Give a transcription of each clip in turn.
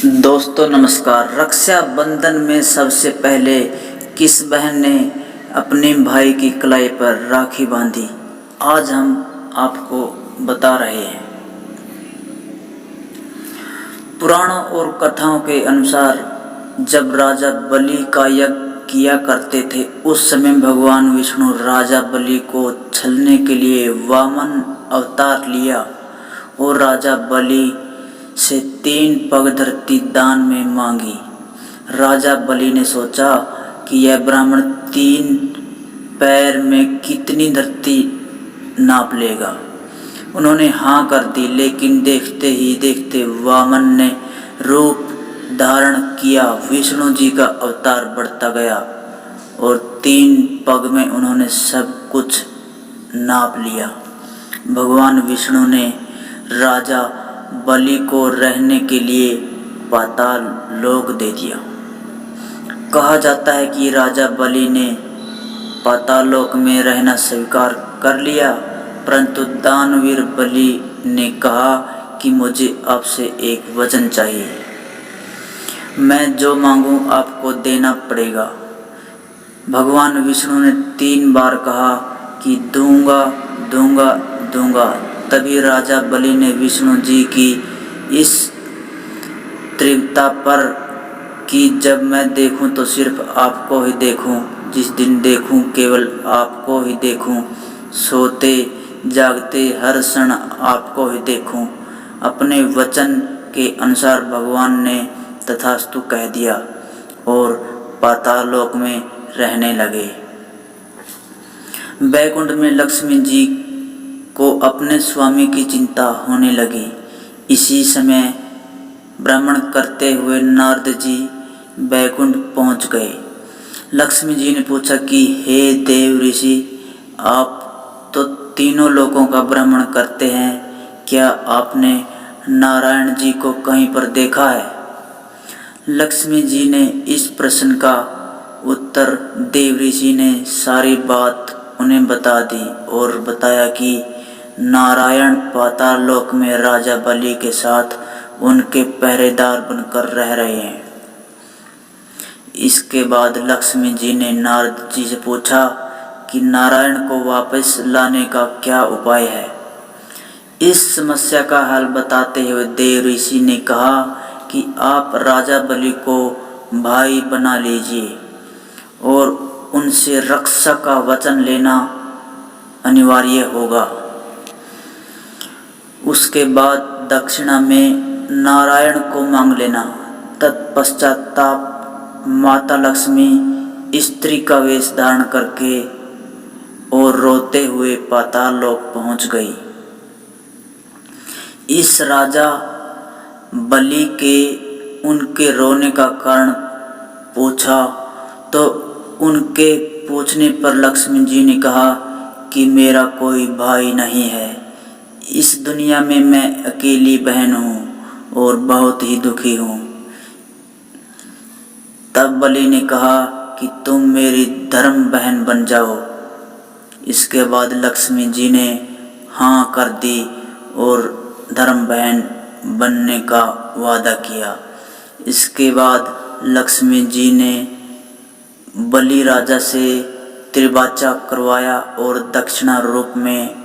दोस्तों नमस्कार। रक्षाबंधन में सबसे पहले किस बहन ने अपने भाई की कलाई पर राखी बांधी, आज हम आपको बता रहे हैं। पुराणों और कथाओं के अनुसार जब राजा बलि का यज्ञ किया करते थे, उस समय भगवान विष्णु राजा बलि को छलने के लिए वामन अवतार लिया और राजा बलि से 3 पग धरती दान में मांगी। राजा बलि ने सोचा कि यह ब्राह्मण 3 पैर में कितनी धरती नाप लेगा। उन्होंने हाँ कर दी, लेकिन देखते ही देखते वामन ने रूप धारण किया। विष्णु जी का अवतार बढ़ता गया और 3 पग में उन्होंने सब कुछ नाप लिया। भगवान विष्णु ने राजा बलि को रहने के लिए पाताल लोक दे दिया। कहा जाता है कि राजा बलि ने पाताल लोक में रहना स्वीकार कर लिया, परंतु दानवीर बलि ने कहा कि मुझे आपसे एक वचन चाहिए, मैं जो मांगूं आपको देना पड़ेगा। भगवान विष्णु ने 3 बार कहा कि दूंगा दूंगा दूंगा। तभी राजा बलि ने विष्णु जी की इस तीव्रता पर कि जब मैं देखूं तो सिर्फ आपको ही देखूं, जिस दिन देखूं केवल आपको ही देखूं, सोते जागते हर क्षण आपको ही देखूं। अपने वचन के अनुसार भगवान ने तथास्तु कह दिया और पाताल लोक में रहने लगे। बैकुंठ में लक्ष्मी जी को अपने स्वामी की चिंता होने लगी। इसी समय भ्रमण करते हुए नारद जी बैकुंठ पहुंच गए। लक्ष्मी जी ने पूछा कि हे देव ऋषि, आप तो तीनों लोकों का भ्रमण करते हैं, क्या आपने नारायण जी को कहीं पर देखा है? लक्ष्मी जी ने इस प्रश्न का उत्तर देव ऋषि ने सारी बात उन्हें बता दी और बताया कि नारायण पाताल लोक में राजा बलि के साथ उनके पहरेदार बनकर रह रहे हैं। इसके बाद लक्ष्मी जी ने नारद जी से पूछा कि नारायण को वापस लाने का क्या उपाय है। इस समस्या का हल बताते हुए देव ऋषि ने कहा कि आप राजा बलि को भाई बना लीजिए और उनसे रक्षा का वचन लेना अनिवार्य होगा। उसके बाद दक्षिणा में नारायण को मांग लेना। तत्पश्चात माता लक्ष्मी स्त्री का वेश धारण करके और रोते हुए पाताल लोक पहुंच गई। इस राजा बलि के उनके रोने का कारण पूछा तो उनके पूछने पर लक्ष्मी जी ने कहा कि मेरा कोई भाई नहीं है, इस दुनिया में मैं अकेली बहन हूँ और बहुत ही दुखी हूँ। तब बलि ने कहा कि तुम मेरी धर्म बहन बन जाओ। इसके बाद लक्ष्मी जी ने हाँ कर दी और धर्म बहन बनने का वादा किया। इसके बाद लक्ष्मी जी ने बलि राजा से त्रिवाचा करवाया और दक्षिणा रूप में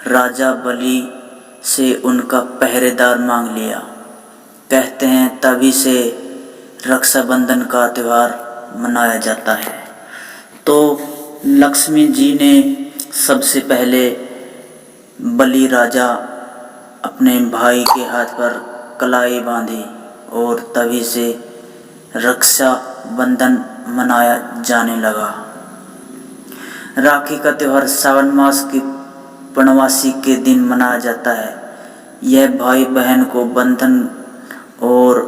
राजा बलि से उनका पहरेदार मांग लिया। कहते हैं तभी से रक्षाबंधन का त्यौहार मनाया जाता है। तो लक्ष्मी जी ने सबसे पहले बलि राजा अपने भाई के हाथ पर कलाई बांधी और तभी से रक्षाबंधन मनाया जाने लगा। राखी का त्यौहार सावन मास की पूर्णमासी के दिन मनाया जाता है। यह भाई बहन को बंधन और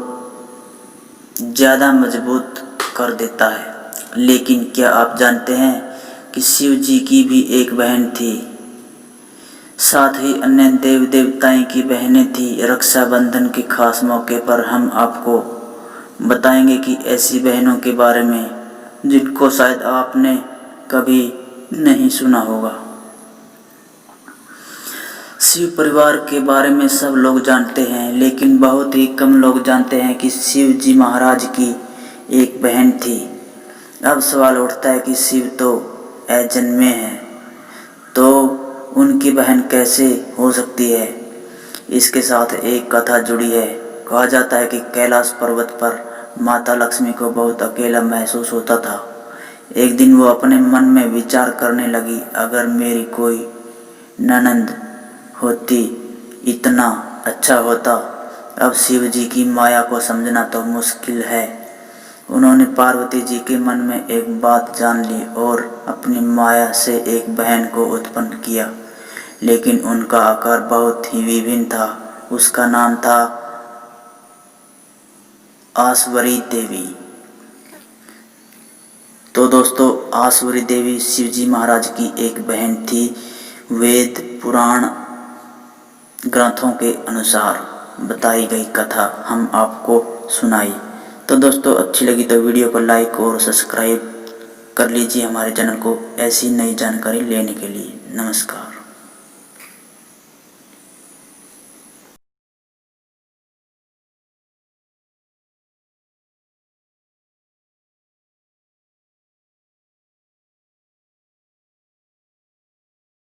ज़्यादा मजबूत कर देता है। लेकिन क्या आप जानते हैं कि शिव जी की भी एक बहन थी, साथ ही अन्य देव देवताएं की बहनें थी। रक्षाबंधन के खास मौके पर हम आपको बताएंगे कि ऐसी बहनों के बारे में जिनको शायद आपने कभी नहीं सुना होगा। शिव परिवार के बारे में सब लोग जानते हैं, लेकिन बहुत ही कम लोग जानते हैं कि शिव जी महाराज की एक बहन थी। अब सवाल उठता है कि शिव तो अजन्मे हैं, तो उनकी बहन कैसे हो सकती है। इसके साथ एक कथा जुड़ी है। कहा जाता है कि कैलाश पर्वत पर माता लक्ष्मी को बहुत अकेला महसूस होता था। एक दिन वो अपने मन में विचार करने लगी, अगर मेरी कोई ननंद होती इतना अच्छा होता। अब शिव जी की माया को समझना तो मुश्किल है। उन्होंने पार्वती जी के मन में एक बात जान ली और अपनी माया से एक बहन को उत्पन्न किया, लेकिन उनका आकार बहुत ही विभिन्न था। उसका नाम था आसवरी देवी। तो दोस्तों, आसवरी देवी शिव जी महाराज की एक बहन थी। वेद पुराण ग्रंथों के अनुसार बताई गई कथा हम आपको सुनाई। तो दोस्तों, अच्छी लगी तो वीडियो को लाइक और सब्सक्राइब कर लीजिए हमारे चैनल को ऐसी नई जानकारी लेने के लिए। नमस्कार।